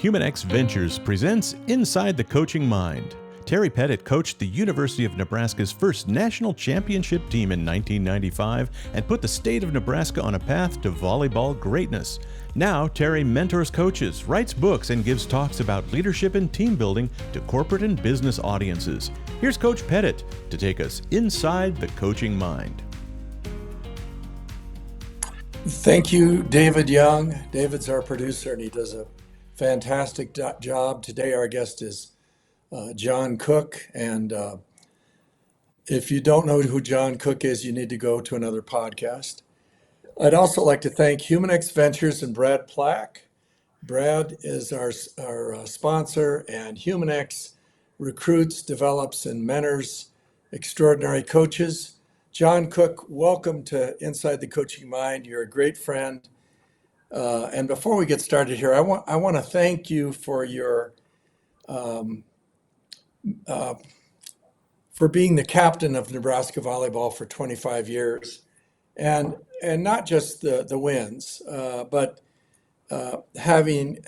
Humanex Ventures presents Inside the Coaching Mind. Terry Pettit coached the University of Nebraska's first national championship team in 1995 and put the state of Nebraska on a path to volleyball greatness. Now, Terry mentors coaches, writes books, and gives talks about leadership and team building to corporate and business audiences. Here's Coach Pettit to take us inside the coaching mind. Thank you, David Young. David's our producer, and he does a fantastic job. Today, our guest is John Cook. And if you don't know who John Cook is, you need to go to another podcast. I'd also like to thank Humanex Ventures and Brad Plack. Brad is our sponsor, and Humanex recruits, develops, and mentors extraordinary coaches. John Cook, welcome to Inside the Coaching Mind. You're a great friend. And before we get started here, I want to thank you for your for being the captain of Nebraska Volleyball for 25 years, and not just the wins, but having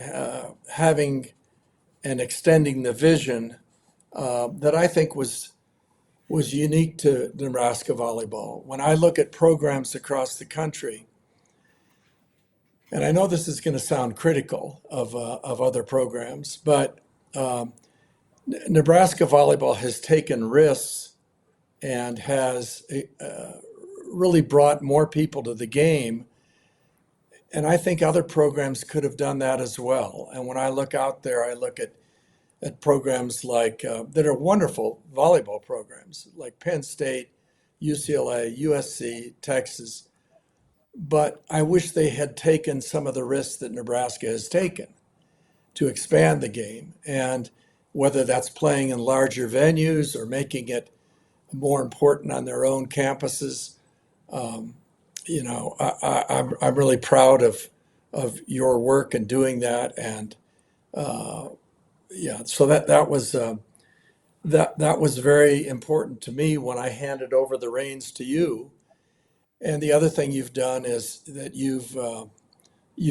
and extending the vision that I think was unique to Nebraska Volleyball. When I look at programs across the country, and I know this is going to sound critical of other programs, but Nebraska Volleyball has taken risks and has really brought more people to the game. And I think other programs could have done that as well. And when I look out there, I look at programs like that are wonderful volleyball programs like Penn State, UCLA, USC, Texas. But I wish they had taken some of the risks that Nebraska has taken to expand the game. And whether that's playing in larger venues or making it more important on their own campuses, I'm really proud of your work in doing that. And so that was very important to me when I handed over the reins to you. And the other thing you've done is that you've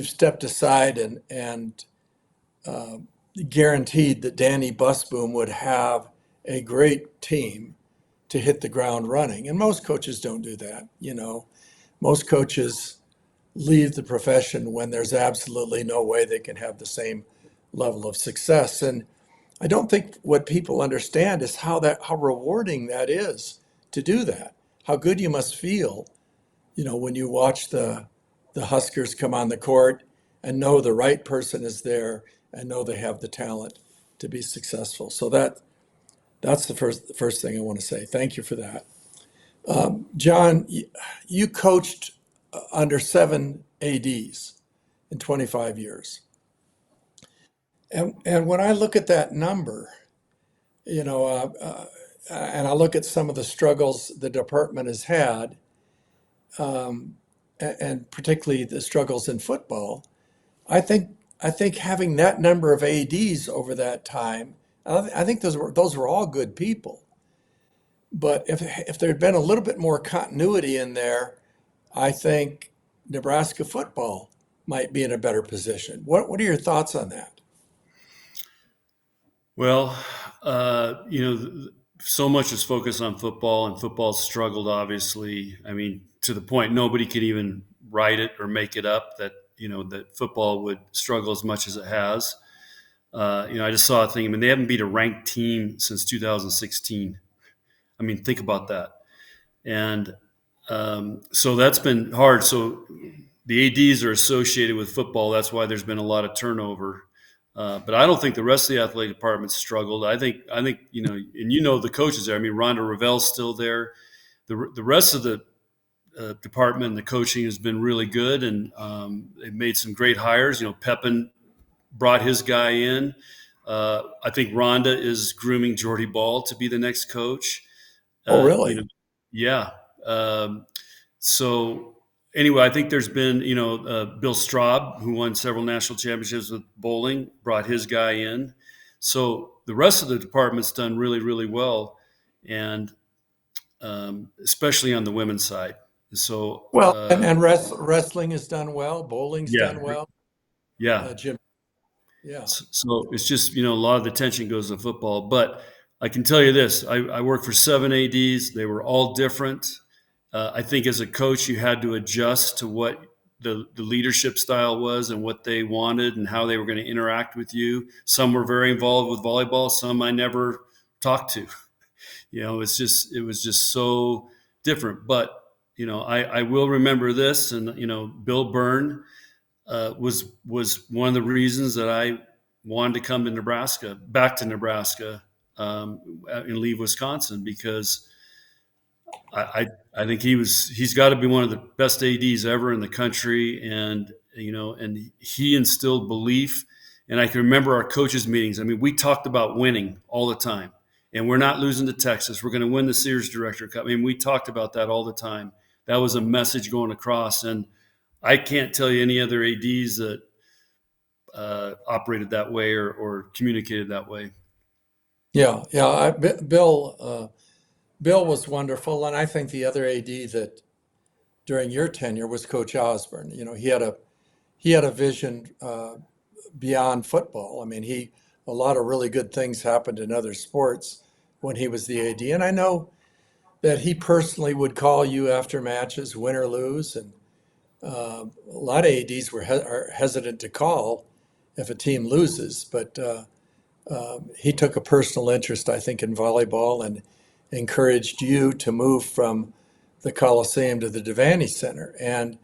stepped aside and guaranteed that Danny Busboom would have a great team to hit the ground running. And most coaches don't do that. Most coaches leave the profession when there's absolutely no way they can have the same level of success. And I don't think what people understand is how rewarding that is to do that. How good you must feel, when you watch the Huskers come on the court and know the right person is there and know they have the talent to be successful. So that's the first thing I want to say. Thank you for that. John, you coached under 7 ADs in 25 years. And when I look at that number, and I look at some of the struggles the department has had, and particularly the struggles in football, I think having that number of ADs over that time, I think those were all good people. But if there had been a little bit more continuity in there, I think Nebraska football might be in a better position. What are your thoughts on that? Well, so much is focused on football, and football struggled, obviously. I mean, to the point nobody could even write it or make it up that football would struggle as much as it has. I just saw a thing. I mean, they haven't beat a ranked team since 2016. I mean, think about that. And so that's been hard. So the ADs are associated with football. That's why there's been a lot of turnover. But I don't think the rest of the athletic department struggled. I think and the coaches there. I mean, Rhonda Ravel's still there. The rest of the department and the coaching has been really good, and they've made some great hires. Pepin brought his guy in. I think Rhonda is grooming Jordy Ball to be the next coach. Oh, really? Yeah. So anyway, I think there's been, Bill Straub, who won several national championships with bowling, brought his guy in. So the rest of the department's done really, really well, and especially on the women's side. So and wrestling has done well, bowling's done well. Yeah. Jim. Yeah. So it's just, a lot of the attention goes to football. But I can tell you this, I worked for 7 ADs. They were all different. I think as a coach, you had to adjust to what the leadership style was and what they wanted and how they were going to interact with you. Some were very involved with volleyball. Some I never talked to. It was just so different. But, I will remember this. And, Bill Byrne was one of the reasons that I wanted to come to Nebraska, back to Nebraska, and leave Wisconsin, because I think he's got to be one of the best ADs ever in the country, and he instilled belief. And I can remember our coaches meetings. I mean, we talked about winning all the time, and we're not losing to Texas. We're going to win the Sears Director Cup. I mean, we talked about that all the time. That was a message going across, and I can't tell you any other ADs that operated that way or communicated that way. Yeah. Yeah. Bill was wonderful. And I think the other AD that during your tenure was Coach Osborne. He had a vision beyond football. I mean, a lot of really good things happened in other sports when he was the AD. And I know that he personally would call you after matches, win or lose. And a lot of ADs are hesitant to call if a team loses. But he took a personal interest, I think, in volleyball and encouraged you to move from the Coliseum to the Devaney Center. And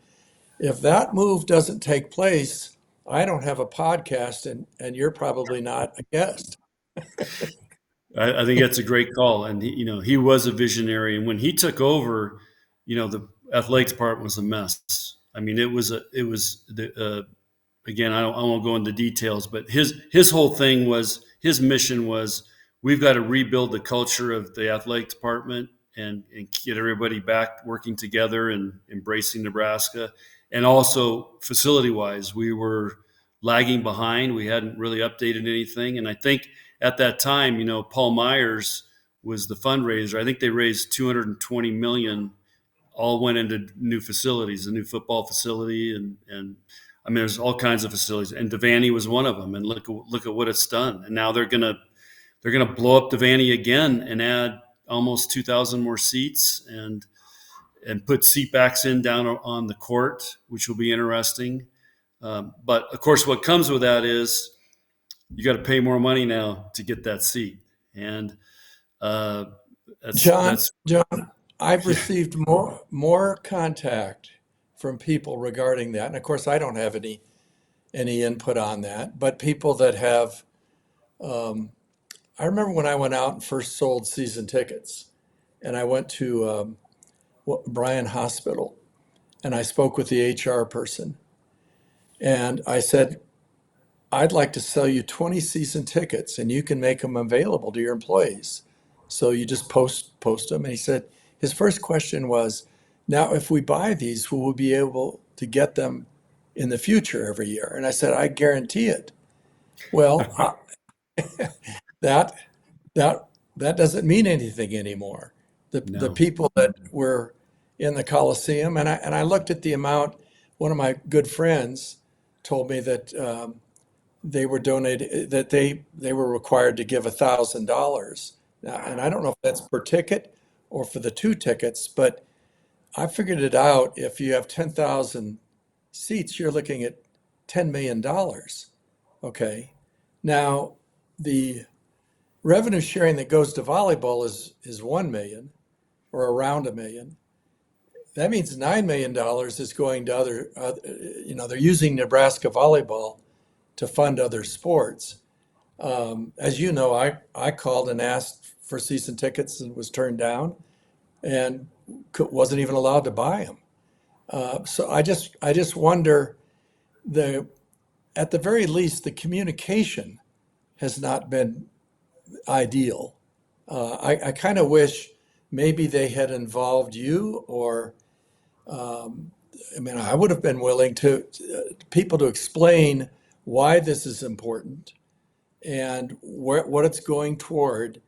if that move doesn't take place, I don't have a podcast, and you're probably not a guest. I think that's a great call, and he was a visionary. And when he took over, the athletic department was a mess. I mean, again, I won't go into details, but his whole thing was, his mission was, we've got to rebuild the culture of the athletic department and get everybody back working together and embracing Nebraska. And also facility wise, we were lagging behind. We hadn't really updated anything. And I think at that time, Paul Myers was the fundraiser. I think they raised $220 million, all went into new facilities, a new football facility, and I mean, there's all kinds of facilities, and Devaney was one of them. And look at what it's done. And now they're gonna blow up Devaney again and add almost 2,000 more seats and put seat backs in down on the court, which will be interesting. But of course, what comes with that is you got to pay more money now to get that seat. And John, that's I've received more contact from people regarding that, and of course, I don't have any input on that. But people that have, I remember when I went out and first sold season tickets, and I went to Bryan Hospital, and I spoke with the HR person, and I said, I'd like to sell you 20 season tickets, and you can make them available to your employees. So you just post them. And he said his first question was, now if we buy these, will we be able to get them in the future every year? And I said, I guarantee it. Well, that that doesn't mean anything anymore. The no. people that were in the Coliseum, and I looked at the amount. One of my good friends told me that they were donated, that they were required to give $1,000. And I don't know if that's per ticket or for the two tickets, but I figured it out. If you have 10,000 seats, you're looking at $10 million. Okay. Now, the revenue sharing that goes to volleyball is 1 million or around a million. That means $9 million is going to other, they're using Nebraska Volleyball to fund other sports. As you know, I called and asked for season tickets and was turned down and wasn't even allowed to buy them. So I just wonder, at the very least, the communication has not been ideal. I kind of wish maybe they had involved you, or I mean, I would have been willing to people to explain why this is important and what it's going toward.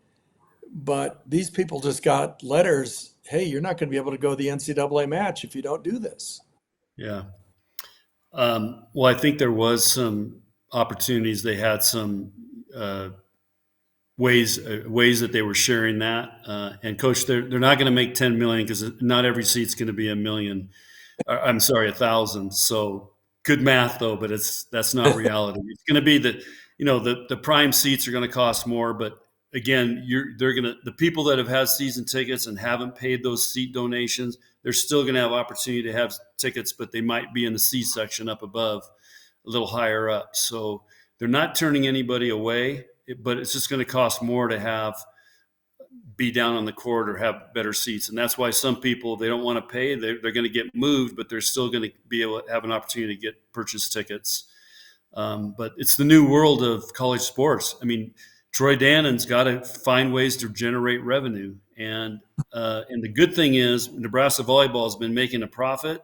But these people just got letters, hey, you're not going to be able to go to the NCAA match if you don't do this. Yeah. Well, I think there was some opportunities. They had some ways that they were sharing that. And coach, they're not going to make 10 million because not every seat's going to be a million. I'm sorry, 1,000. So good math though, but that's not reality. It's going to be the prime seats are going to cost more, but again, the people that have had season tickets and haven't paid those seat donations, they're still going to have opportunity to have tickets, but they might be in the C section up above, a little higher up. So they're not turning anybody away, but it's just going to cost more to be down on the court or have better seats. And that's why some people, they don't want to pay. They're going to get moved, but they're still going to be able to have an opportunity to purchase tickets. But it's the new world of college sports. I mean, Troy Dannon's got to find ways to generate revenue. And the good thing is Nebraska Volleyball has been making a profit.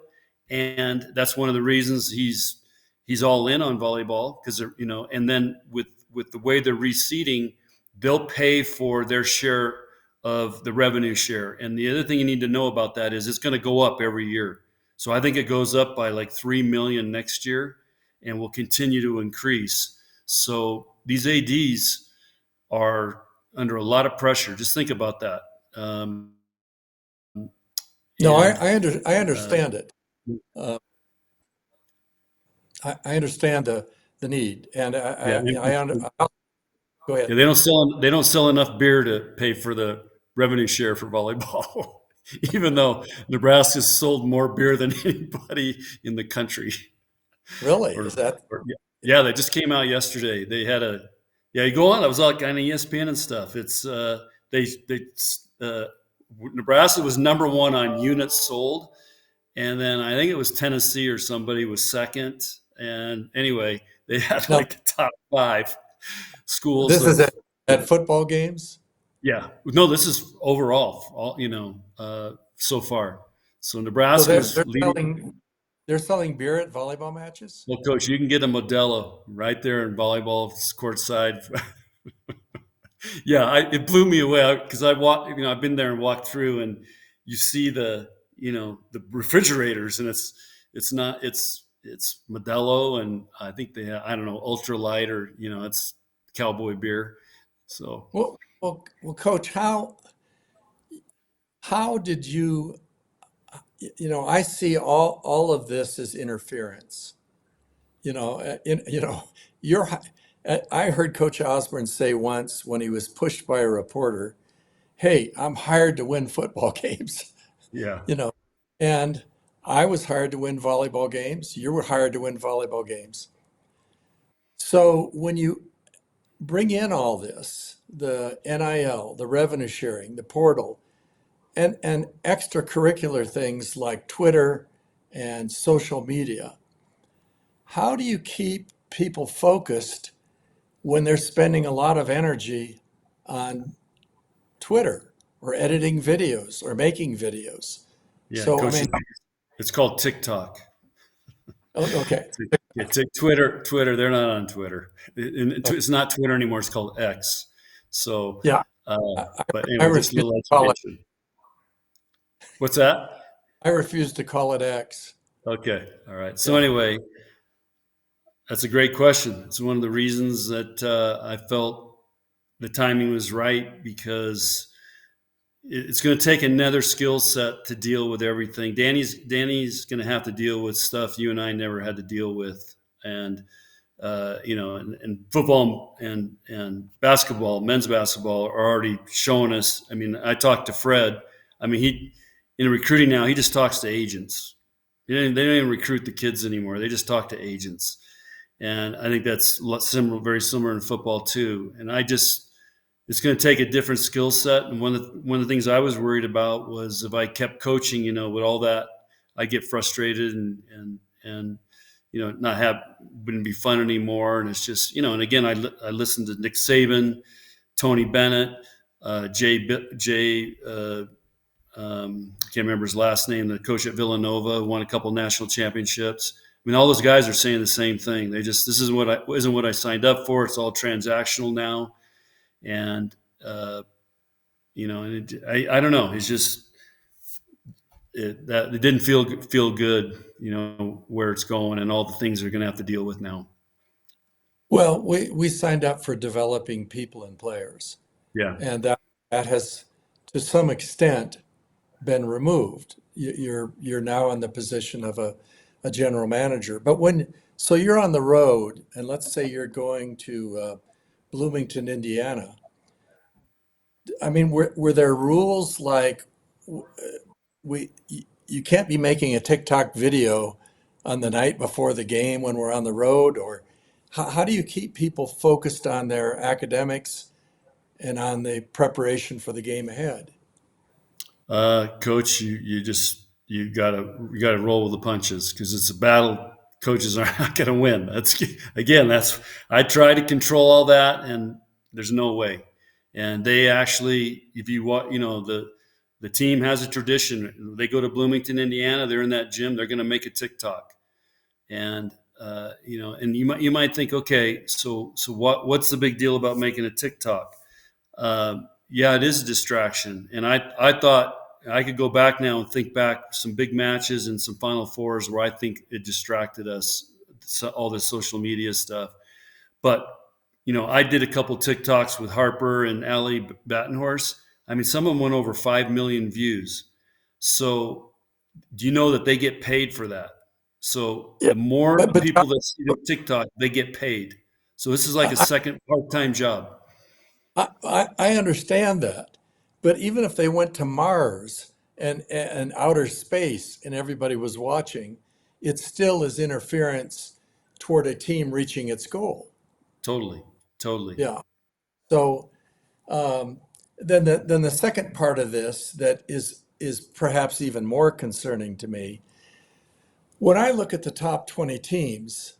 And that's one of the reasons he's all in on volleyball because, and then with the way they're reseeding, they'll pay for their share of the revenue share. And the other thing you need to know about that is it's going to go up every year. So I think it goes up by like 3 million next year and will continue to increase. So these ADs are under a lot of pressure. Just think about that. No, I understand it. I understand the need, and go ahead. Yeah, they don't sell enough beer to pay for the revenue share for volleyball, even though Nebraska's sold more beer than anybody in the country. Really? Is that? Yeah, they just came out yesterday. They had you go on. It was like on ESPN and stuff. It's Nebraska was number one on units sold, and then I think it was Tennessee or somebody was second. And anyway, they had like the top 5 schools. This is at football games? Yeah. No, this is overall, so far. So Nebraska's leading. They're selling beer at volleyball matches? Well, Coach, you can get a Modelo right there in volleyball courtside. Yeah, it blew me away because I've been there and walked through, and you see the refrigerators, and it's Modelo, and I think they have, I don't know, ultralight or it's cowboy beer. So well, Coach, how did you? I see all of this as interference. I heard Coach Osborne say once when he was pushed by a reporter, "Hey, I'm hired to win football games." yeah, And I was hired to win volleyball games. You were hired to win volleyball games. So when you bring in all this, the NIL, the revenue sharing, the portal, and extracurricular things like Twitter and social media, how do you keep people focused when they're spending a lot of energy on Twitter or editing videos or making videos? yeah, So, Coach, it's called TikTok. Okay. Yeah, Twitter. They're not on Twitter. It's not Twitter anymore. It's called X. So Yeah. But I anyway, just a refuse little to call it. education. What's that? I refuse to call it X. Okay. All right. So anyway, that's a great question. It's one of the reasons that I felt the timing was right because it's going to take another skill set to deal with everything. Danny's going to have to deal with stuff you and I never had to deal with, and and football and basketball, men's basketball are already showing us. I mean, I talked to Fred. I mean, he in recruiting now, he just talks to agents. They don't even recruit the kids anymore. They just talk to agents, and I think that's very similar in football too. And it's going to take a different skill set. And one of the things I was worried about was if I kept coaching, with all that, I get frustrated and wouldn't be fun anymore. And it's just, and again, I listened to Nick Saban, Tony Bennett, I can't remember his last name, the coach at Villanova, who won a couple national championships. I mean, all those guys are saying the same thing. This isn't what I signed up for. It's all transactional now. And, I don't know. It's just that it didn't feel good, where it's going and all the things they're going to have to deal with now. Well, we signed up for developing people and players, Yeah. and that has, to some extent, been removed. You're now in the position of a general manager. But so you're on the road, and let's say you're going to Bloomington, Indiana. I mean, were there rules like you can't be making a TikTok video on the night before the game when we're on the road, or how do you keep people focused on their academics and on the preparation for the game ahead? Coach, you gotta roll with the punches because it's a battle. Coaches are not going to win. That's I try to control all that, and there's no way. And they actually, if you want, the team has a tradition. They go to Bloomington, Indiana. They're in that gym. They're going to make a TikTok, and and you might think, okay, so what's the big deal about making a TikTok? Yeah, it is a distraction. And I thought I could go back now and think back some big matches and some Final Fours where I think it distracted us, all this social media stuff. But, I did a couple TikToks with Harper and Allie Battenhorst. I mean, some of them went over 5 million views. So do you know that they get paid for that? So Yeah, the more but people that see the TikTok, they get paid. So this is like a I, second part-time job. I understand that. But even if they went to Mars and outer space and everybody was watching, it still is interference toward a team reaching its goal. Totally. Totally. Yeah. So um, then the second part of this that is perhaps even more concerning to me, when I look at the top 20 teams,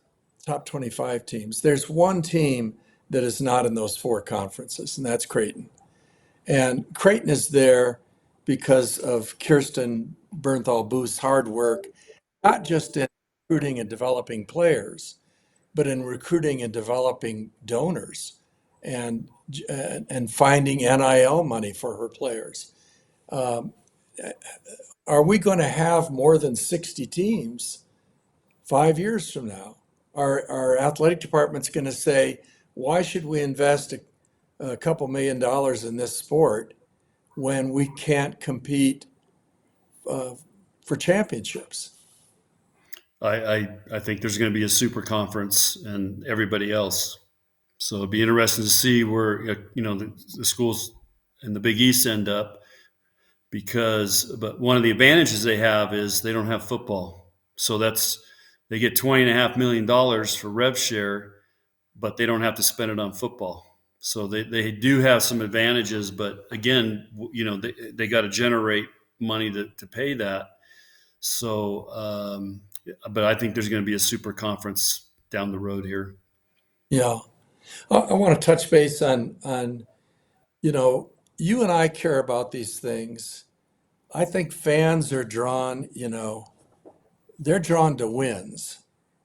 top 25 teams, there's one team that is not in those four conferences, and that's Creighton. And Creighton is there because of Kirsten Bernthal Booth's hard work, not just in recruiting and developing players, but in recruiting and developing donors and and finding NIL money for her players. Um, are we going to have more than 60 teams 5 years from now? Our athletic department's going to say, why should we invest a couple $1 million in this sport when we can't compete uh, for championships? I think there's going to be a super conference and everybody else. So it'd be interesting to see where the schools in the Big East end up but one of the advantages they have is they don't have football. So they get $20.5 million for rev share, but they don't have to spend it on football. So they do have some advantages, but again, they got to generate money to pay that. So, but I think there's going to be a super conference down the road here. Yeah. I want to touch base on, you know, you and I care about these things. I think fans are drawn, they're drawn to wins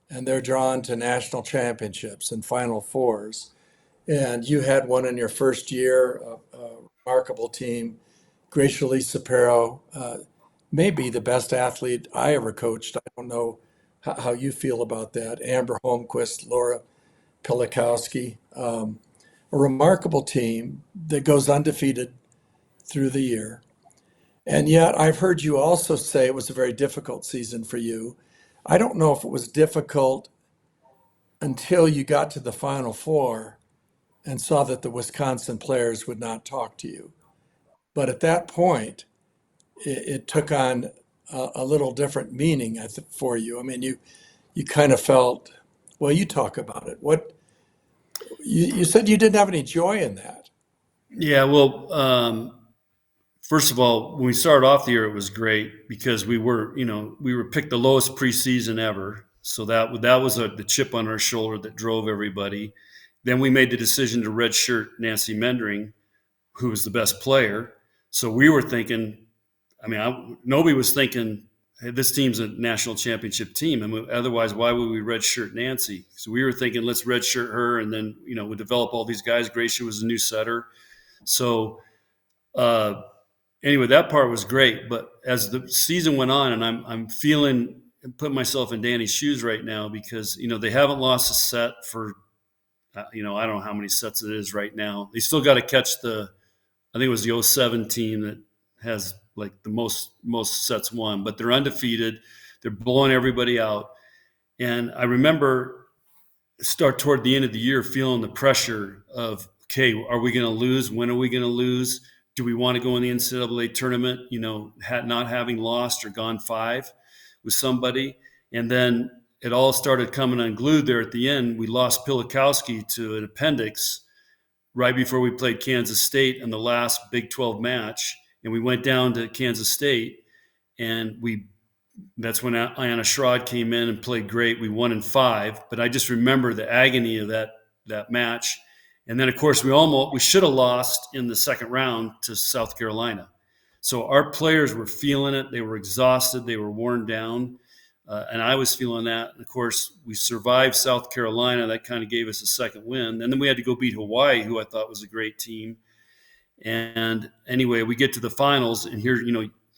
and they're drawn to national championships and Final Fours. And you had one in your first year, a remarkable team. Gracia Lee Sapero, maybe the best athlete I ever coached. I don't know how you feel about that. Amber Holmquist, Laura Pilikowski, a remarkable team that goes undefeated through the year. And yet, I've heard you also say it was a very difficult season for you. I don't know if it was difficult until you got to the Final Four and saw that the Wisconsin players would not talk to you. But at that point, it took on a little different meaning for you. I mean, you kind of felt, well, you talk about it. You said you didn't have any joy in that. Yeah, well, first of all, when we started off the year, it was great because we were picked the lowest preseason ever. So that was the chip on our shoulder that drove everybody. Then we made the decision to redshirt Nancy Mendring, who was the best player. So we were thinking, nobody was thinking, hey, this team's a national championship team. And otherwise, why would we redshirt Nancy? So we were thinking, let's redshirt her. And then, we develop all these guys. Gracia was a new setter. So, uh, anyway, that part was great. But as the season went on, and I'm feeling, putting myself in Danny's shoes right now because they haven't lost a set for I don't know how many sets it is right now. They still got to catch I think it was the '07 team that has like the most sets won, but they're undefeated. They're blowing everybody out. And I remember start toward the end of the year feeling the pressure of, okay, are we going to lose? When are we going to lose? Do we want to go in the NCAA tournament, not having lost or gone 5 with somebody? And then it all started coming unglued there at the end. We lost Pilikowski to an appendix right before we played Kansas State in the last Big 12 match. And we went down to Kansas State, and that's when Anna Schrod came in and played great. We won in 5, but I just remember the agony of that match. And then, of course, we should have lost in the second round to South Carolina. So our players were feeling it. They were exhausted. They were worn down. And I was feeling that. And, of course, we survived South Carolina. That kind of gave us a second win. And then we had to go beat Hawaii, who I thought was a great team. And anyway, we get to the finals, and here,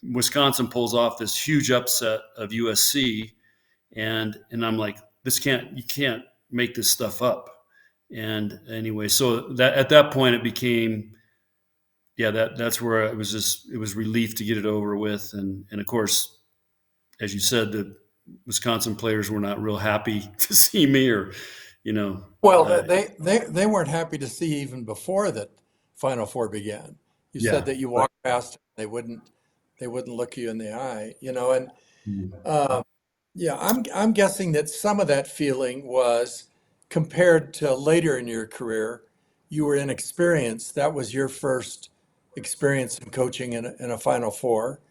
Wisconsin pulls off this huge upset of USC, and I'm like, you can't make this stuff up. And anyway, so that at that point it became, that's where it was relief to get it over with, and of course, as you said, the Wisconsin players were not real happy to see me, or Well, they weren't happy to see even before that Final Four began. You said that you walked past, they wouldn't look you in the eye, and I'm guessing that some of that feeling was compared to later in your career, you were inexperienced. That was your first experience in coaching in a Final Four,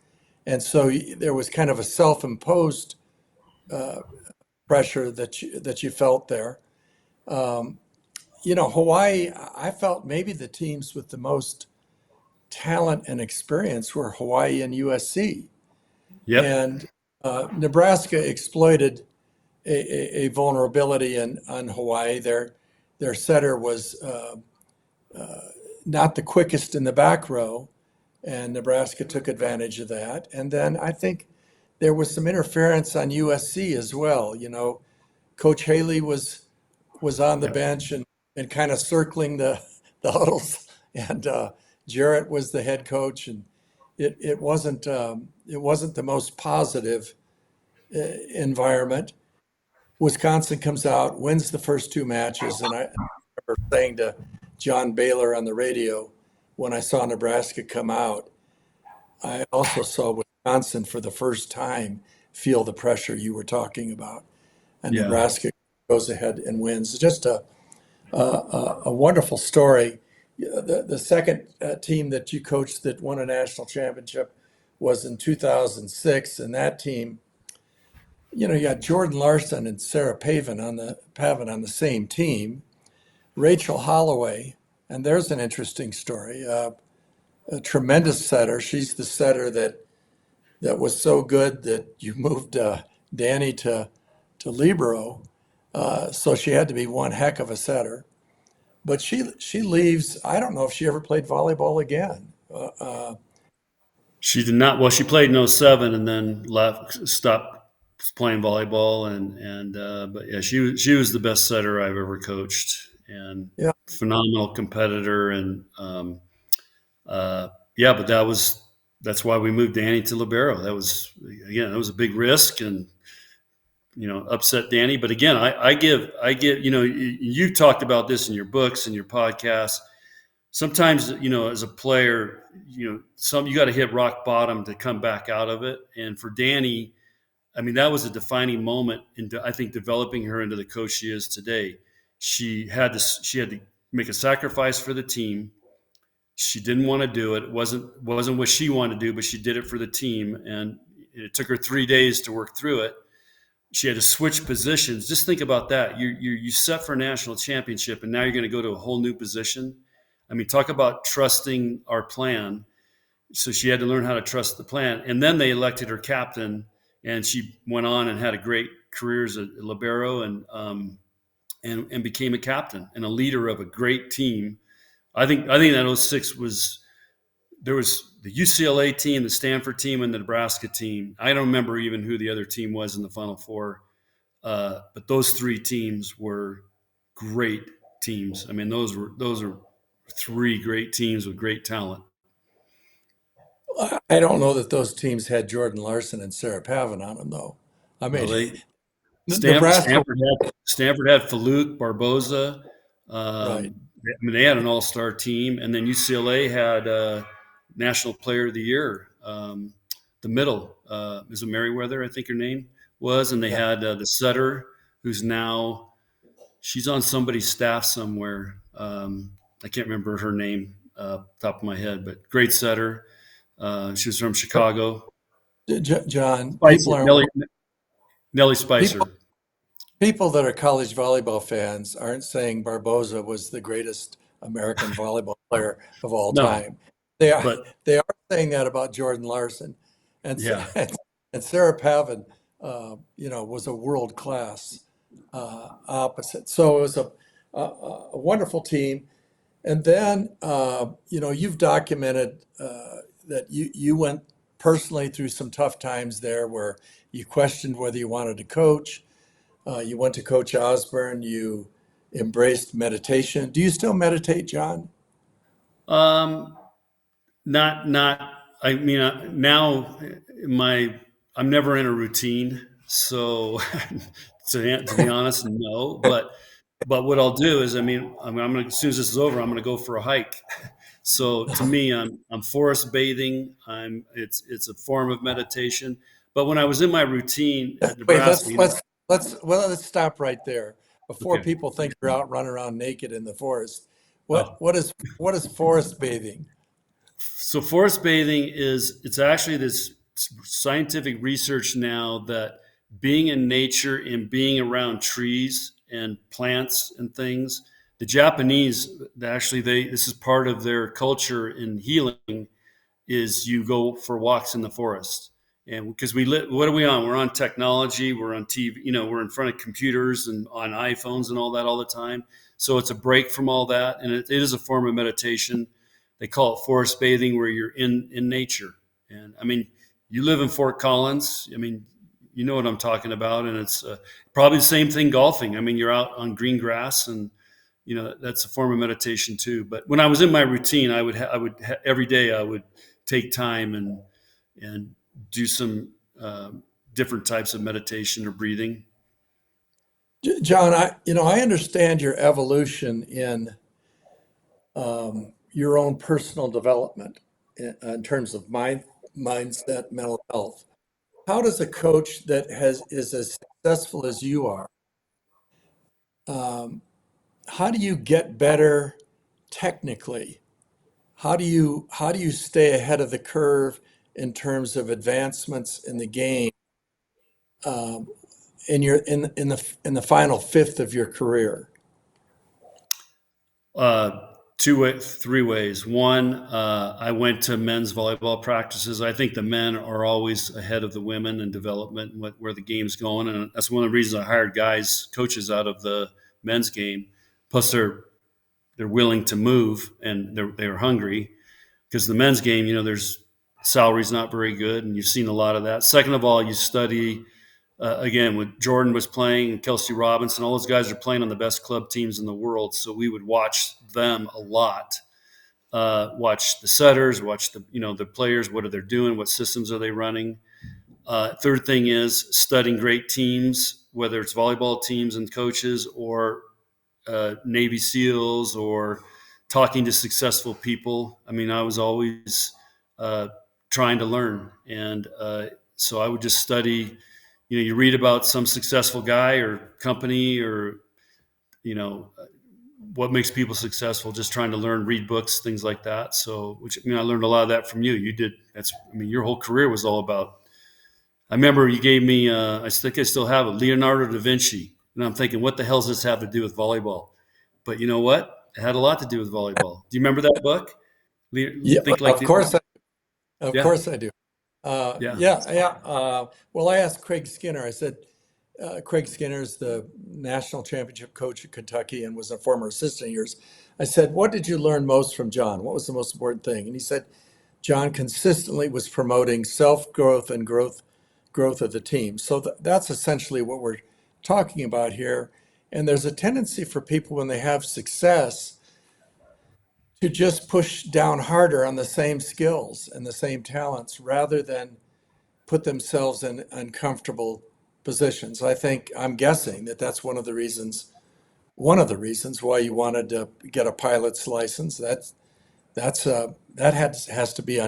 and so there was kind of a self-imposed pressure that you felt there. Hawaii, I felt maybe the teams with the most talent and experience were Hawaii and USC. Yep. And Nebraska exploited a vulnerability on Hawaii. Their setter was not the quickest in the back row, and Nebraska took advantage of that. And then I think there was some interference on USC as well. Coach Haley was on the bench and kind of circling the huddles, and Jarrett was the head coach, and it wasn't the most positive environment. Wisconsin comes out, wins the first 2 matches, and I remember saying to John Baylor on the radio when I saw Nebraska come out, I also saw Wisconsin for the first time feel the pressure you were talking about, and Nebraska goes ahead and wins. Just a wonderful story. The second team that you coached that won a national championship was in 2006, and that team, you got Jordan Larson and Sarah Pavin on the same team. Rachel Holloway, and there's an interesting story. A tremendous setter. She's the setter that was so good that you moved Danny to libero, so she had to be one heck of a setter. But she leaves. I don't know if she ever played volleyball again. She did not. Well, she played in '07 and then stopped playing volleyball, but yeah, she was the best setter I've ever coached, and phenomenal competitor, and but that's why we moved Danny to libero. That was a big risk, and upset Danny. But again, I give you talked about this in your books and your podcasts. Sometimes, as a player, you got to hit rock bottom to come back out of it. And for Danny, I mean, that was a defining moment in, I think, developing her into the coach she is today. She had to make a sacrifice for the team. She didn't want to do it. It wasn't what she wanted to do, but she did it for the team. And it took her 3 days to work through it. She had to switch positions. Just think about that. You set for a national championship, and now you're going to go to a whole new position. I mean, talk about trusting our plan. So she had to learn how to trust the plan. And then they elected her captain, and she went on and had a great career as a libero and became a captain and a leader of a great team. I think that '06 there was the UCLA team, the Stanford team, and the Nebraska team. I don't remember even who the other team was in the Final Four, but those 3 teams were great teams. I mean, those are three great teams with great talent. I don't know that those teams had Jordan Larson and Sarah Pavin on them, though. I Well, mean, they Nebraska, Stanford had Faluke, Barboza. right? I mean, they had an all-star team, and then UCLA had National Player of the Year. The middle is a Merriweather, I think her name was, and they Yeah. had the setter, who's now she's on somebody's staff somewhere. I can't remember her name top of my head, but great setter. She was from Chicago. John, Spicer, Nellie people, Spicer. people that are college volleyball fans aren't saying Barboza was the greatest American volleyball player of all No, time. They are but they are saying that about Jordan Larson, and yeah, and Sarah Pavin, was a world class opposite. So it was a wonderful team. And then, you've documented that you went personally through some tough times there where you questioned whether you wanted to coach. You went to Coach Osborne. You embraced meditation. Do you still meditate, John? um, not. I mean, now my I'm never in a routine, so to be honest, no. But what I'll do is, I'm gonna as soon as this is over, I'm gonna go for a hike. So to me, I'm forest bathing. It's a form of meditation. But when I was in my routine at Wait, Nebraska, let's stop right there before okay. people think you're out running around naked in the forest. What Oh, what is forest bathing? so forest bathing it's actually this scientific research now that being in nature and being around trees and plants and things, the Japanese actually this is part of their culture in healing is you go for walks in the forest. And because what are we on? We're on technology, we're on TV, we're in front of computers and on iPhones and all that all the time. So it's a break from all that. And it is a form of meditation. They call it forest bathing, where you're in nature. And I mean, you live in Fort Collins. I mean, you know what I'm talking about. And it's probably the same thing golfing. I mean, you're out on green grass, and that's a form of meditation too. But when I was in my routine, every day I would take time and do some different types of meditation or breathing. John, I understand your evolution in your own personal development in terms of mindset, mental health. How does a coach that is as successful as you are, um, how do you get better technically? How do you stay ahead of the curve in terms of advancements in the game um, in the final fifth of your career? Three ways. One, I went to men's volleyball practices. I think the men are always ahead of the women in development, and where the game's going, and that's one of the reasons I hired coaches out of the men's game. Plus, they're willing to move, and they're hungry, because the men's game, there's salary's not very good, and you've seen a lot of that. Second of all, you study. Again, when Jordan was playing and Kelsey Robinson, all those guys are playing on the best club teams in the world. So we would watch them a lot, watch the setters, watch the players. What are they doing? What systems are they running? Third thing is studying great teams, whether it's volleyball teams and coaches, or Navy SEALs, or talking to successful people. I mean, I was always trying to learn, and so I would just study. You read about some successful guy or company, or you know what makes people successful. Just trying to learn, read books, things like that. So, I learned a lot of that from you. You did. Your whole career was all about. I remember you gave me. I think I still have it. Leonardo da Vinci, and I'm thinking, what the hell does this have to do with volleyball? But you know what? It had a lot to do with volleyball. Do you remember that book? Yeah, Think like of the course, of yeah, course I do. yeah. Yeah. Well, I asked Craig Skinner. I said, Craig Skinner is the national championship coach at Kentucky and was a former assistant of yours. I said, what did you learn most from John? What was the most important thing? And he said, John consistently was promoting self-growth and growth of the team. So that's essentially what we're talking about here. And there's a tendency for people when they have success to just push down harder on the same skills and the same talents rather than put themselves in uncomfortable positions. I'm guessing that that's one of the reasons why you wanted to get a pilot's license. That has to be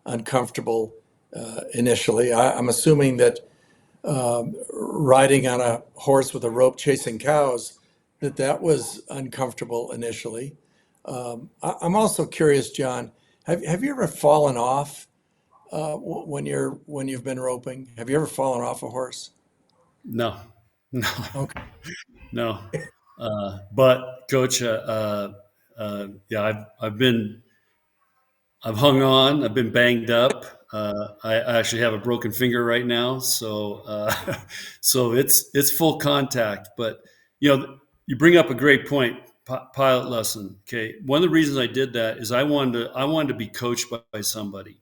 uncomfortable initially. I'm assuming that riding on a horse with a rope chasing cows, that was uncomfortable initially. I'm also curious, John, have you ever fallen off when you've been roping? Have you ever fallen off a horse? No, no, Okay. no. But coach, yeah, I've hung on. I've been banged up. I actually have a broken finger right now, so so it's full contact. But you bring up a great point. Pilot lesson. Okay, one of the reasons I did that is I wanted to be coached by somebody.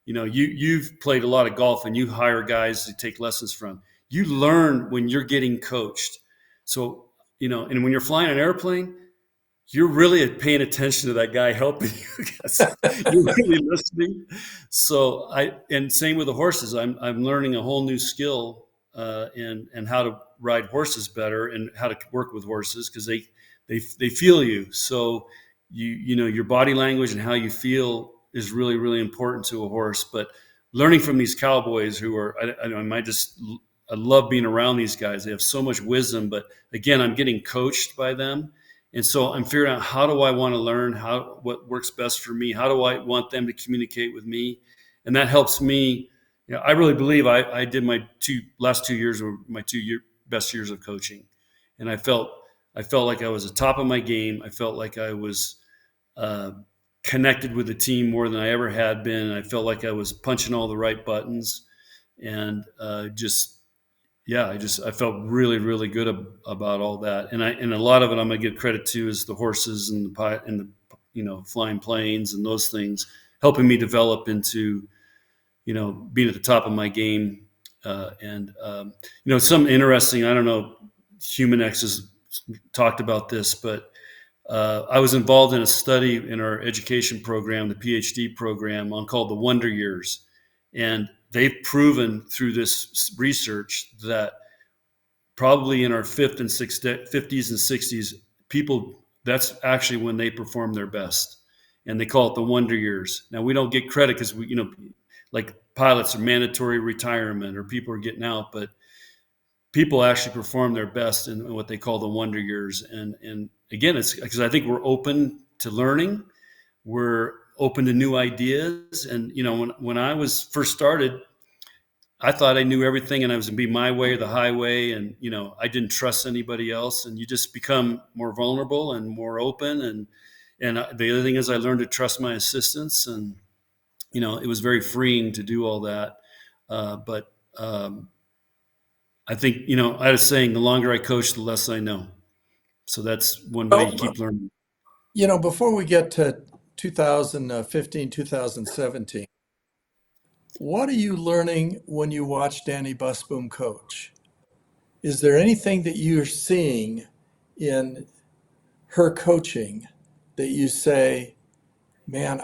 You've played a lot of golf and you hire guys to take lessons from. You learn when you're getting coached. So and when you're flying an airplane, you're really paying attention to that guy helping you because you're really listening. So and same with the horses. I'm learning a whole new skill and how to ride horses better and how to work with horses because they feel you. So your body language and how you feel is really, really important to a horse. But learning from these cowboys who are I love being around these guys. They have so much wisdom, but again, I'm getting coached by them. And so I'm figuring out how do I want to learn, what works best for me? How do I want them to communicate with me? And that helps me. I really believe I did my last 2 years were my best years of coaching. And I felt like I was at the top of my game. I felt like I was connected with the team more than I ever had been. I felt like I was punching all the right buttons and I felt really, really good about all that, and a lot of it I'm gonna give credit to is the horses and the flying planes and those things helping me develop into being at the top of my game, some interesting. I don't know, Humanex has talked about this, but I was involved in a study in our education program, the PhD program, called the Wonder Years, and they've proven through this research that probably in our 50s and 60s, people, that's actually when they perform their best. And they call it the Wonder Years. Now, we don't get credit because like pilots are mandatory retirement or people are getting out, but people actually perform their best in what they call the Wonder Years. And again, it's because I think we're open to learning. We're open to new ideas. And, when I was first started, I thought I knew everything and I was going to be my way or the highway. And, I didn't trust anybody else. And you just become more vulnerable and more open. And the other thing is I learned to trust my assistants. And, it was very freeing to do all that. But I think, I had a saying, the longer I coach, the less I know. So that's one way you keep learning. Before we get to 2015, 2017, what are you learning when you watch Danny Busboom coach? Is there anything that you're seeing in her coaching that you say, man,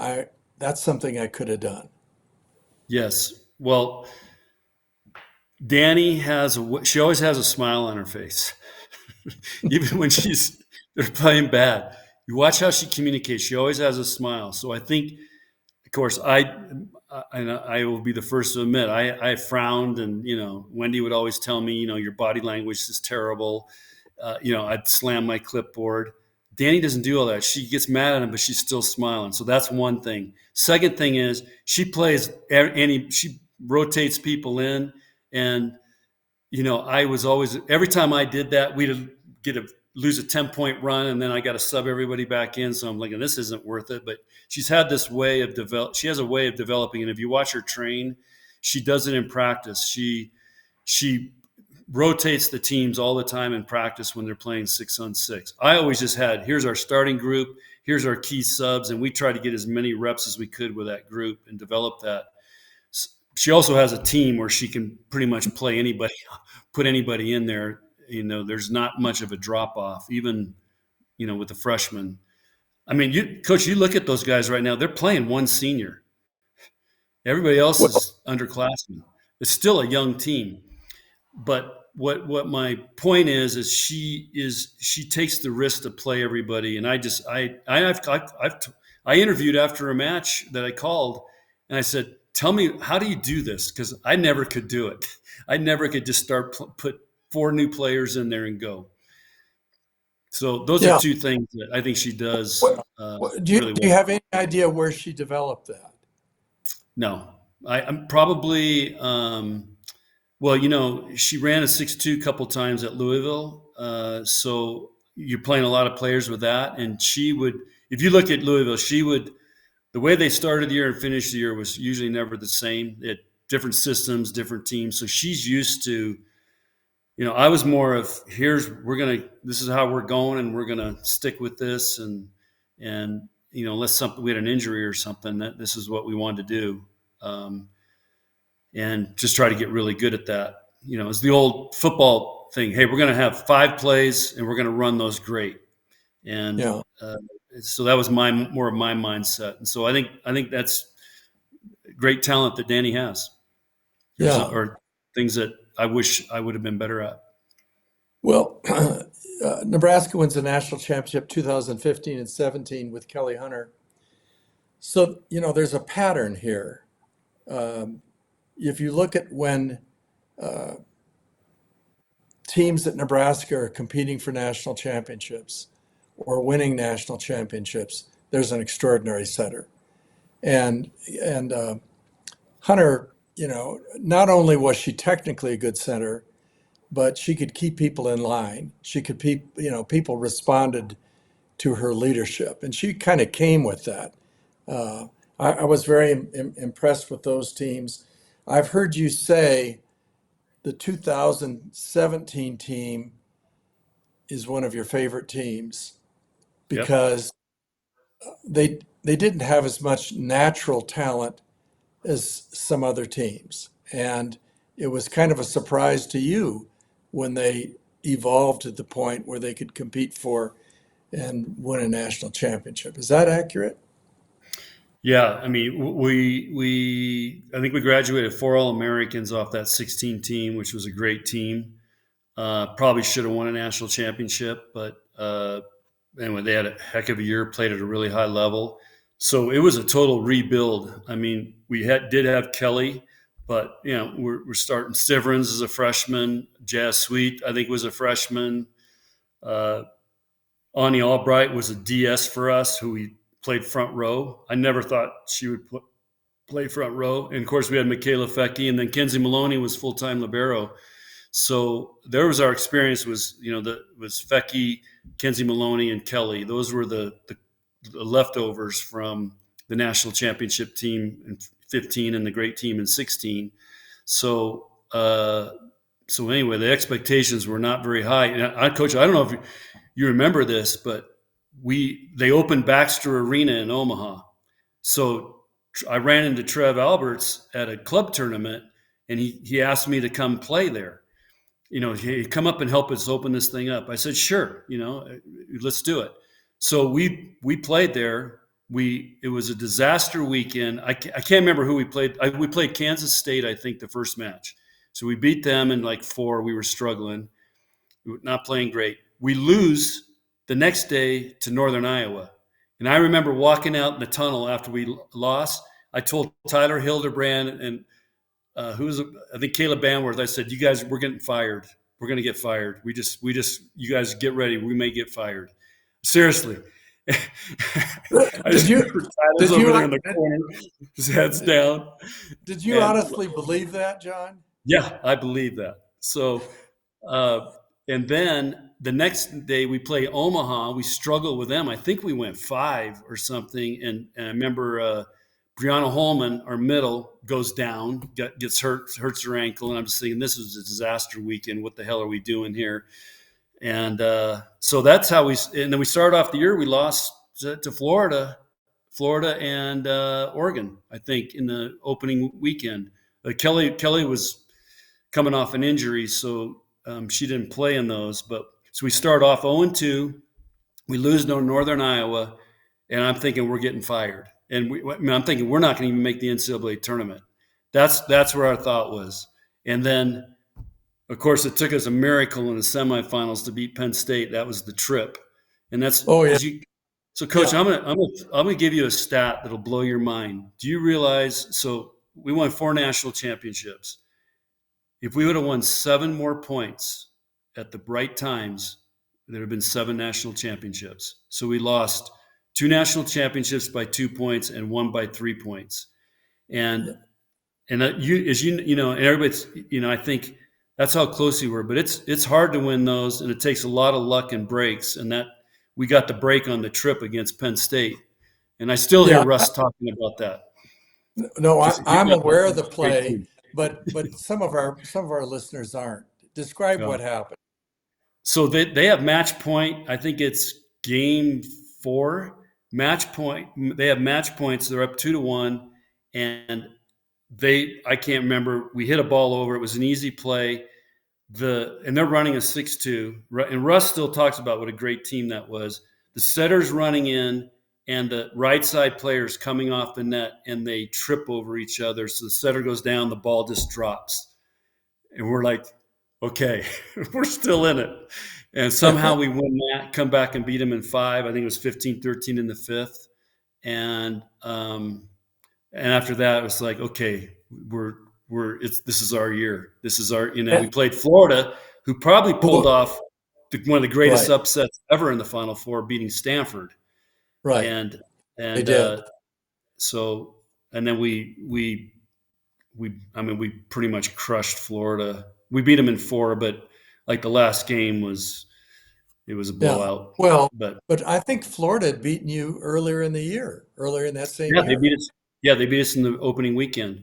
that's something I could have done? Yes. Well, Danny she always has a smile on her face, even when they're playing bad. You watch how she communicates. She always has a smile. So I think, of course, I will be the first to admit I frowned, and Wendy would always tell me, your body language is terrible. I'd slam my clipboard. Danny doesn't do all that. She gets mad at him, but she's still smiling. So that's one thing. Second thing is she rotates people in, and I was always, every time I did that, we'd lose a 10-point run, and then I got to sub everybody back in. So I'm like, this isn't worth it. But she has a way of developing. And if you watch her train, she does it in practice. She rotates the teams all the time in practice when they're playing 6-on-6. I always just here's our starting group, here's our key subs, and we try to get as many reps as we could with that group and develop that. She also has a team where she can pretty much play anybody, put anybody in there, there's not much of a drop off, even, with the freshmen. I mean, Coach, you look at those guys right now, they're playing one senior. Everybody else Well, is underclassmen. It's still a young team. But what my point is she takes the risk to play everybody. And I interviewed after a match that I called, and I said, "Tell me, how do you do this?" Because I never could do it. I never could just put 4 new players in there and go. So those are yeah. 2 things that I think she does Do you, really do you well. have any idea where she developed that? No, I'm probably. Well, she ran a 6'2" couple times at Louisville. So you're playing a lot of players with that. And she would, if you look at Louisville, the way they started the year and finished the year was usually never the same. It different systems, different teams. So she's used to, I was more of, this is how we're going, and we're going to stick with this. And unless we had an injury or something, that this is what we wanted to do. And just try to get really good at that. It's the old football thing. Hey, we're going to have 5 plays and we're going to run those great. And so that was more of my mindset. And so I think that's great talent that Danny has. Or things that I wish I would have been better at. Well, Nebraska wins the national championship 2015 and 17 with Kelly Hunter. So, there's a pattern here. If you look at when teams at Nebraska are competing for national championships or winning national championships, there's an extraordinary setter. And Hunter, not only was she technically a good setter, but she could keep people in line. She could people responded to her leadership, and she kind of came with that. I was very impressed with those teams. I've heard you say the 2017 team is one of your favorite teams because they didn't have as much natural talent as some other teams. And it was kind of a surprise to you when they evolved to the point where they could compete for and win a national championship. Is that accurate? Yeah, I mean, I think we graduated 4 All-Americans off that 16 team, which was a great team. Probably should have won a national championship, but anyway, they had a heck of a year, played at a really high level. So it was a total rebuild. I mean, we did have Kelly, but we're starting Siverins as a freshman. Jazz Sweet, I think, was a freshman. Ani Albright was a DS for us, who we played front row. I never thought she would play front row. And of course, we had Michaela Fecky, and then Kenzie Maloney was full-time libero. So there was our experience was Fecky, Kenzie Maloney, and Kelly. Those were the leftovers from the national championship team in 15 and the great team in 16. So anyway, the expectations were not very high. And Coach, I don't know if you remember this, but they opened Baxter Arena in Omaha. So I ran into Trev Alberts at a club tournament, and he asked me to come play there. Hey, come up and help us open this thing up. I said, sure, let's do it. So we played there. It was a disaster weekend. I can't remember who we played. We played Kansas State, I think, the first match. So we beat them in like 4. We were struggling. We were not playing great. We lose the next day to Northern Iowa. And I remember walking out in the tunnel after we lost. I told Tyler Hildebrand and I think Caleb Banworth, I said, you guys, we're getting fired. We're going to get fired. You guys get ready. We may get fired. Seriously. Did you over there in the corner, his head's down. Did you honestly believe that, John? Yeah, I believe that. So, and then the next day we play Omaha. We struggled with them. I think we went 5 or something. And I remember Brianna Holman, our middle, goes down, gets hurts her ankle. And I'm just thinking, this is a disaster weekend. What the hell are we doing here? And so that's how and then we started off the year. We lost to Florida and Oregon, I think, in the opening weekend. Kelly was coming off an injury, so she didn't play in those. But so we start off 0-2. We lose to Northern Iowa, and I'm thinking we're getting fired. And I'm thinking we're not going to even make the NCAA tournament. That's where our thought was. And then, of course, it took us a miracle in the semifinals to beat Penn State. That was the trip. And that's Oh yeah. So, Coach, Yeah. I'm gonna give you a stat that'll blow your mind. Do you realize? So we won 4 national championships. If we would have won 7 more points at the right times, there would have been 7 national championships. So we lost 2 national championships by 2 points and 1 by 3 points. And and everybody's, I think that's how close we were. But it's hard to win those, and it takes a lot of luck and breaks. And that we got the break on the trip against Penn State, and I still hear Yeah. Russ talking about that. No, I'm aware of the Great play, team. but some of our listeners aren't. Describe what happened. So they have match point. I think it's game 4. Match point. They have match points. They're up 2-1, and I can't remember. We hit a ball over. It was an easy play. And they're running a 6-2. And Russ still talks about what a great team that was. The setter's running in, and the right side players coming off the net, and they trip over each other. So the setter goes down, the ball just drops. And we're like, okay, we're still in it. And somehow we win that, come back and beat them in 5. I think it was 15-13 in the 5th. And after that, it was like, okay, this is our year. This is our, we played Florida, who probably pulled off one of the greatest upsets ever in the Final Four, beating Stanford. Right. And they did. And then we pretty much crushed Florida. We beat them in 4, but like the last game was a blowout. Yeah. Well, but I think Florida had beaten you earlier in that same year. They beat us. Yeah, they beat us in the opening weekend.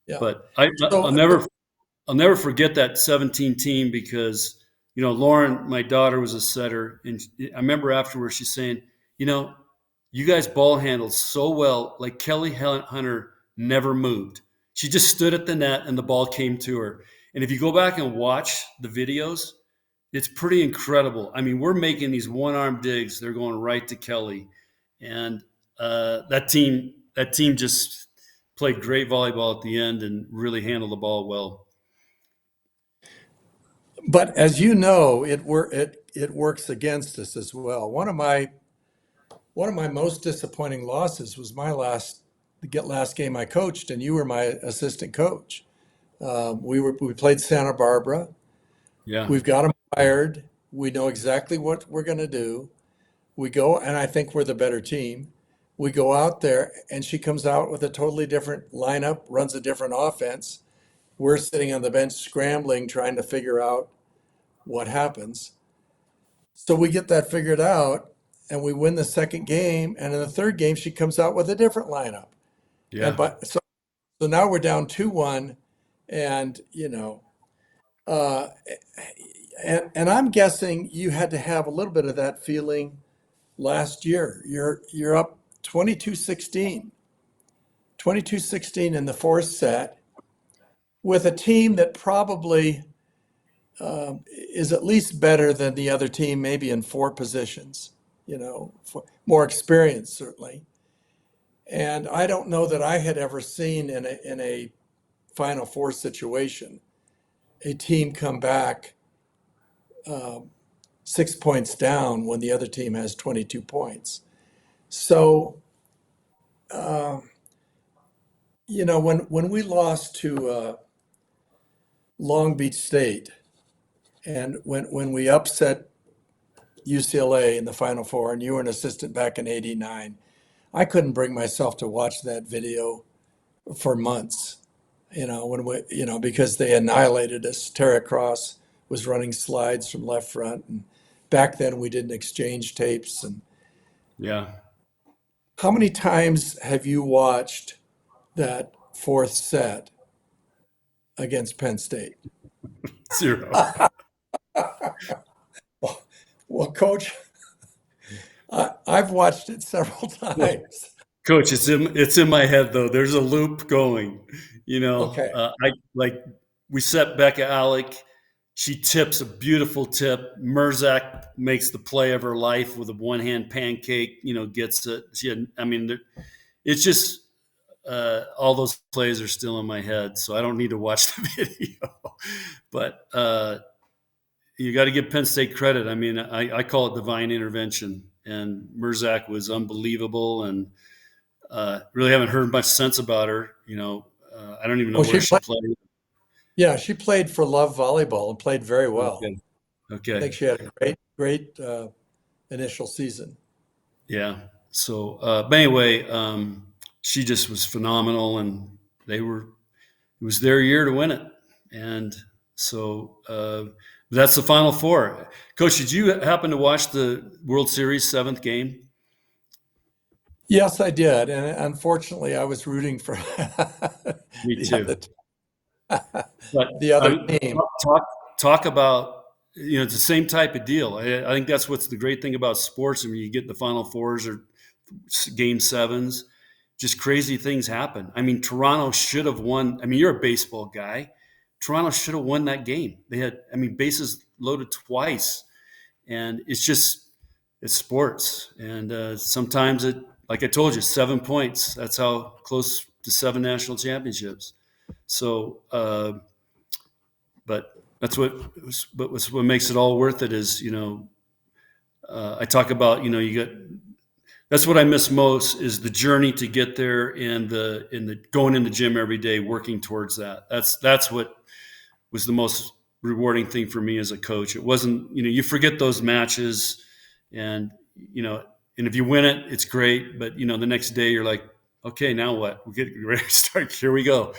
Yeah. But I'll never forget that 17 team, because Lauren, my daughter, was a setter, and I remember afterwards she's saying, you guys ball handled so well, like Kelly Hunter never moved. She just stood at the net and the ball came to her. And if you go back and watch the videos, it's pretty incredible. I mean, we're making these one-arm digs. They're going right to Kelly. And that team just played great volleyball at the end and really handled the ball well. But as you know, it works against us as well. One of my most disappointing losses was my last game I coached, and you were my assistant coach. We played Santa Barbara. Yeah. We've got them fired. We know exactly what we're going to do. We go, and I think we're the better team. We go out there, and she comes out with a totally different lineup, runs a different offense. We're sitting on the bench scrambling, trying to figure out what happens. So we get that figured out, and we win the second game. And in the third game, she comes out with a different lineup. Yeah. So now we're down 2-1, and and I'm guessing you had to have a little bit of that feeling last year. You're up 22-16 in the 4th set with a team that probably is at least better than the other team, maybe in 4 positions, more experience certainly. And I don't know that I had ever seen in a Final Four situation a team come back 6 points down when the other team has 22 points. So, when we lost to Long Beach State, and when we upset UCLA in the Final Four, and you were an assistant back in '89, I couldn't bring myself to watch that video for months. Because they annihilated us. Tara Cross was running slides from left front, and back then we didn't exchange tapes. And yeah. How many times have you watched that 4th set against Penn State? 0. Well, Coach, I've watched it several times. Coach, it's in my head though. There's a loop going. Okay. We set Becca Alec. she tips a beautiful tip. Merzak makes the play of her life with a one-hand pancake. Gets it. It's just all those plays are still in my head, so I don't need to watch the video. But you got to give Penn State credit. I call it divine intervention, and Merzak was unbelievable, and really haven't heard much sense about her. I don't even know where she played. Yeah, she played for Love Volleyball and played very well. Okay. I think she had a great initial season. Yeah. So, but anyway, she just was phenomenal, and it was their year to win it. And so that's the Final Four. Coach, did you happen to watch the World Series 7th game? Yes, I did. And unfortunately, I was rooting for Me too. the other team. Talk about, it's the same type of deal. I think that's what's the great thing about sports. You get the Final Fours or Game 7s, just crazy things happen. Toronto should have won. You're a baseball guy. Toronto should have won that game. They had, bases loaded twice. And it's sports. And sometimes like I told you, 7 points. That's how close to 7 national championships. So, but that's what makes it all worth it is, I talk about, that's what I miss most is the journey to get there and the going in the gym every day, working towards that. That's what was the most rewarding thing for me as a coach. It wasn't, you forget those matches and if you win it, it's great. But, the next day you're like, okay, now what? We're getting ready to start. Here we go.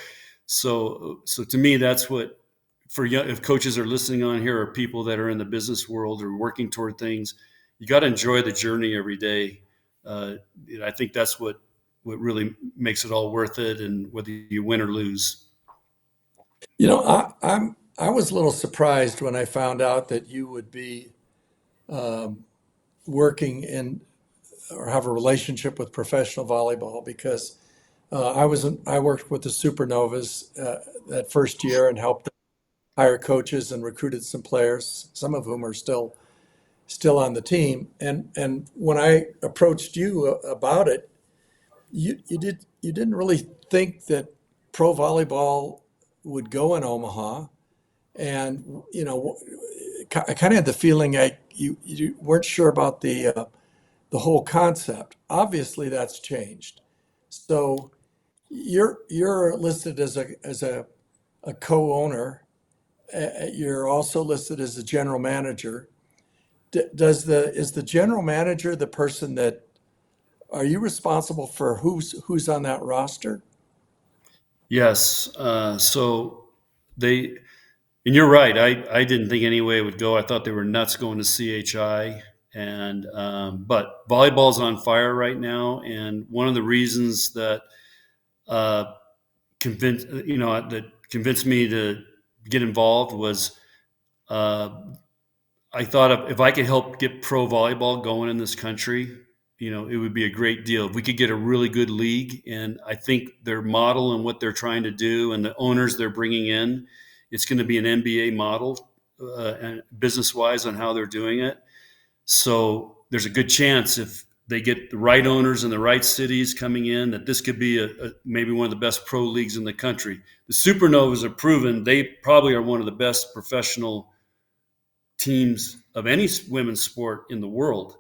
So to me, that's what, if coaches are listening on here or people that are in the business world or working toward things, you got to enjoy the journey every day. I think that's what really makes it all worth it, and whether you win or lose. I was a little surprised when I found out that you would be working in or have a relationship with professional volleyball because I worked with the Supernovas that first year and helped hire coaches and recruited some players, some of whom are still on the team. And when I approached you about it, you didn't really think that pro volleyball would go in Omaha, and I kind of had the feeling you weren't sure about the whole concept. Obviously, that's changed. So you're listed as a co-owner. You're also listed as a general manager. Is the general manager the person that are you responsible for who's on that roster? Yes. So and you're right. I didn't think any way it would go. I thought they were nuts going to CHI. And but volleyball's on fire right now, and one of the reasons that convinced me to get involved was I thought if I could help get pro volleyball going in this country, it would be a great deal if we could get a really good league. And I think their model and what they're trying to do, and the owners they're bringing in, it's going to be an NBA model, and business-wise on how they're doing it. So there's a good chance if they get the right owners in the right cities coming in, that this could be maybe one of the best pro leagues in the country. The Supernovas have proven they probably are one of the best professional teams of any women's sport in the world.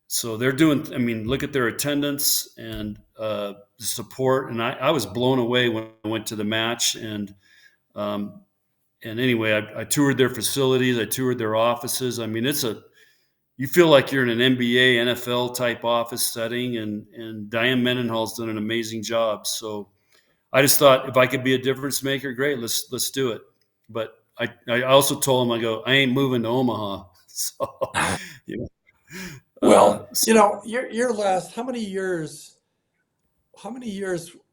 So they're doing, look at their attendance and the support. And I was blown away when I went to the match. And anyway, I toured their facilities. I toured their offices. You feel like you're in an NBA, NFL type office setting, and Diane Mendenhall's done an amazing job. So I just thought if I could be a difference maker, great, let's do it. But I also told him, I ain't moving to Omaha. So, Well, your last, how many years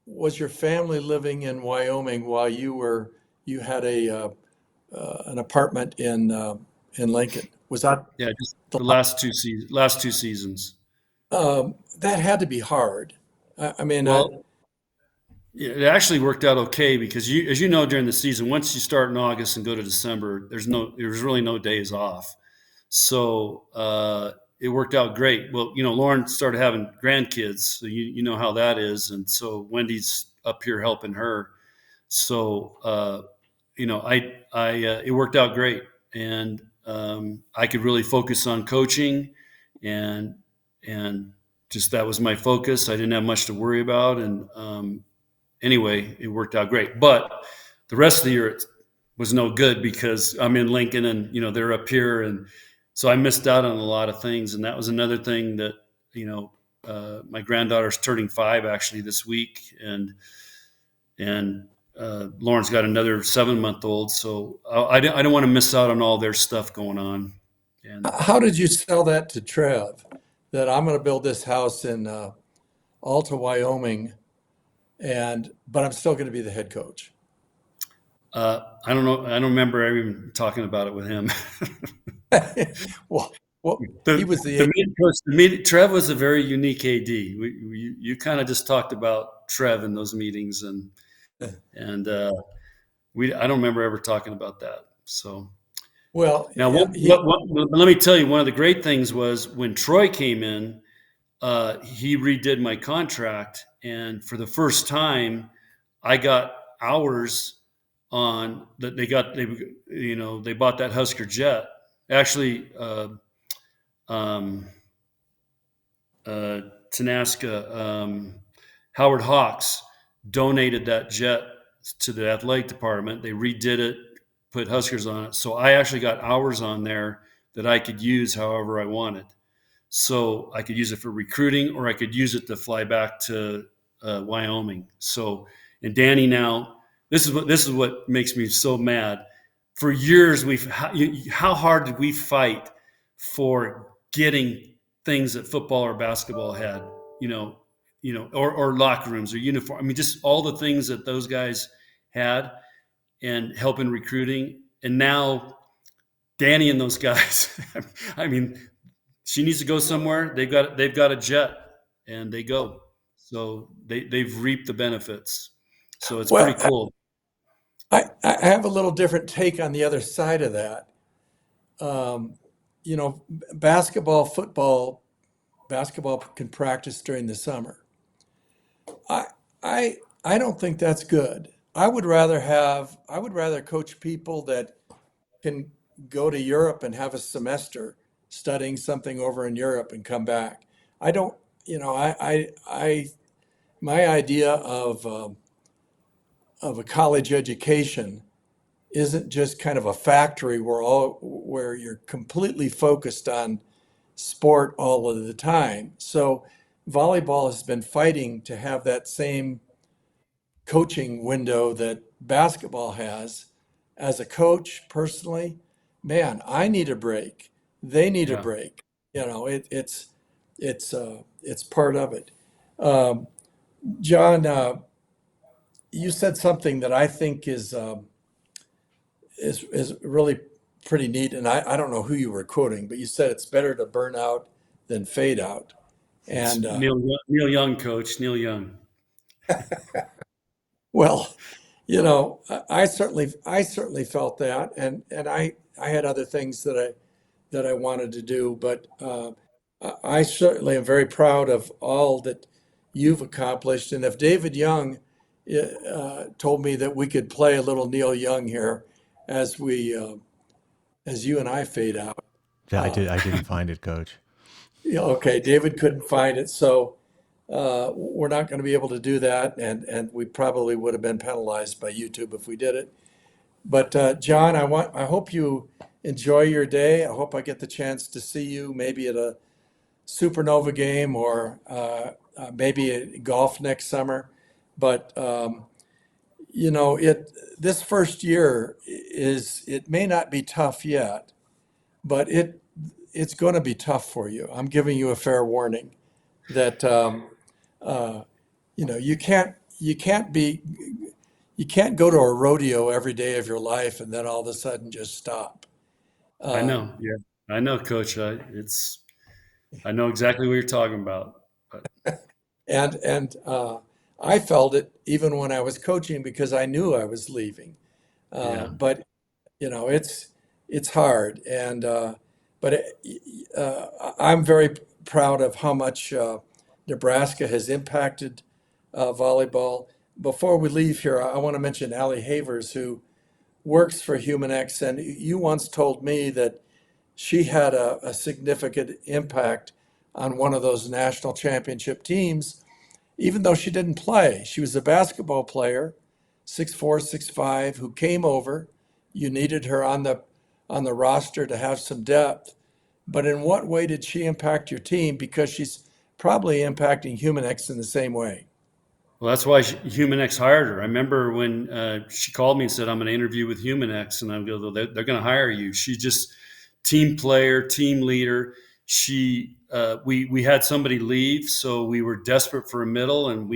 was your family living in Wyoming while you had an apartment in Lincoln? Was that just the last two seasons. that had to be hard. I mean, Well, It actually worked out okay because as you know, during the season, once you start in August and go to December, there's really no days off. So it worked out great. Well, Lauren started having grandkids, so you know how that is, and so Wendy's up here helping her. So it worked out great, and I could really focus on coaching, and and just that was my focus. I didn't have much to worry about, and anyway, it worked out great. But the rest of the year it was no good because I'm in Lincoln, and they're up here, and so I missed out on a lot of things. And that was another thing that my granddaughter's turning 5 actually this week, and Lauren's got another 7-month-old, so I don't want to miss out on all their stuff going on. And How did you sell that to Trev? That I'm going to build this house in Alta, Wyoming, but I'm still going to be the head coach. I don't know. I don't remember even talking about it with him. Well, he was the Trev was a very unique AD. You kind of just talked about Trev in those meetings, and I don't remember ever talking about that. So well. now, let me tell you, one of the great things was when Troy came in, he redid my contract, and for the first time, I got hours on that. They bought that Husker jet. Actually, Tanaska, Howard Hawks donated that jet to the athletic department. They redid it, put Huskers on it. So I actually got hours on there that I could use however I wanted. So I could use it for recruiting, or I could use it to fly back to Wyoming. So, and Danny now, this is what makes me so mad. For years, how hard did we fight for getting things that football or basketball had, or locker rooms or uniform. I mean, just all the things that those guys had, and helping recruiting. And now Danny and those guys, I mean, she needs to go somewhere. They've got a jet, and they go. So they've reaped the benefits. So it's pretty cool. I have a little different take on the other side of that. Basketball can practice during the summer. I don't think that's good. I would rather coach people that can go to Europe and have a semester studying something over in Europe and come back. I don't, my idea of a college education isn't just kind of a factory where you're completely focused on sport all of the time. So volleyball has been fighting to have that same coaching window that basketball has. As a coach, personally, man, I need a break. They need a Yeah. break. It's part of it. Um, John, you said something that I think is really pretty neat, and I don't know who you were quoting, but you said it's better to burn out than fade out. It's And Neil Young, coach. Neil Young. well, I certainly felt that, and I had other things that I wanted to do, but I certainly am very proud of all that you've accomplished. And if David Young told me that we could play a little Neil Young here as as you and I fade out. Yeah, uh, I didn't find it, Coach. yeah, okay, David couldn't find it, so we're not going to be able to do that, and we probably would have been penalized by YouTube if we did it. But John, I hope you enjoy your day. I hope I get the chance to see you maybe at a Supernova game, or maybe at golf next summer. But this first year it may not be tough yet, but it's going to be tough for you. I'm giving you a fair warning that uh, you can't go to a rodeo every day of your life and then all of a sudden just stop. I Um, know. Yeah, I know, coach. I know exactly what you're talking about. But and I felt it even when I was coaching because I knew I was leaving. Yeah. But it's hard, and but I'm very proud of how much Nebraska has impacted volleyball. Before we leave here, I want to mention Allie Havers, who works for Humanex, and you once told me that she had a significant impact on one of those national championship teams, even though she didn't play. She was a basketball player, 6'4", 6'5", who came over. You needed her on the roster to have some depth. But in what way did she impact your team? Because she's probably impacting Humanex in the same way. Well, that's why Humanex hired her. I remember when she called me and said, "I'm going to interview with Humanex," and I go, "They're going to hire you." She just team player, team leader. We had somebody leave, so we were desperate for a middle, and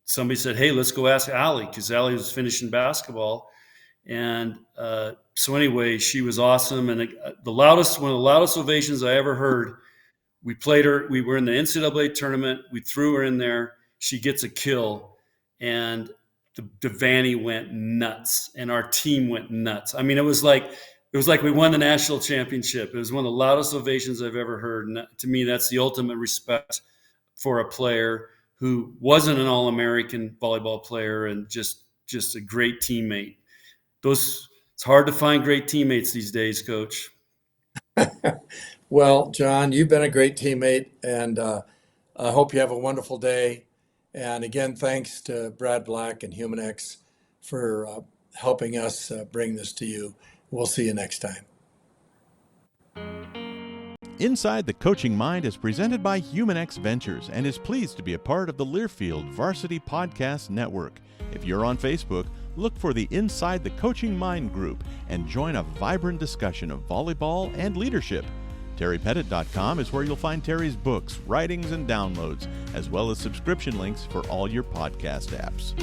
somebody said, "Hey, let's go ask Allie," because Allie was finishing basketball, and so anyway, she was awesome, and one of the loudest ovations I ever heard. We played her. We were in the NCAA tournament. We threw her in there. She gets a kill, and the Vanny went nuts, and our team went nuts. I mean, it was like we won the national championship. It was one of the loudest ovations I've ever heard. And to me, that's the ultimate respect for a player who wasn't an All-American volleyball player and just a great teammate. It's hard to find great teammates these days, Coach. Well, John, you've been a great teammate, and I hope you have a wonderful day. And again, thanks to Brad Black and Humanex for helping us bring this to you. We'll see you next time. Inside the Coaching Mind is presented by Humanex Ventures and is pleased to be a part of the Learfield Varsity Podcast Network. If you're on Facebook, look for the Inside the Coaching Mind group and join a vibrant discussion of volleyball and leadership. TerryPettit.com is where you'll find Terry's books, writings, and downloads, as well as subscription links for all your podcast apps.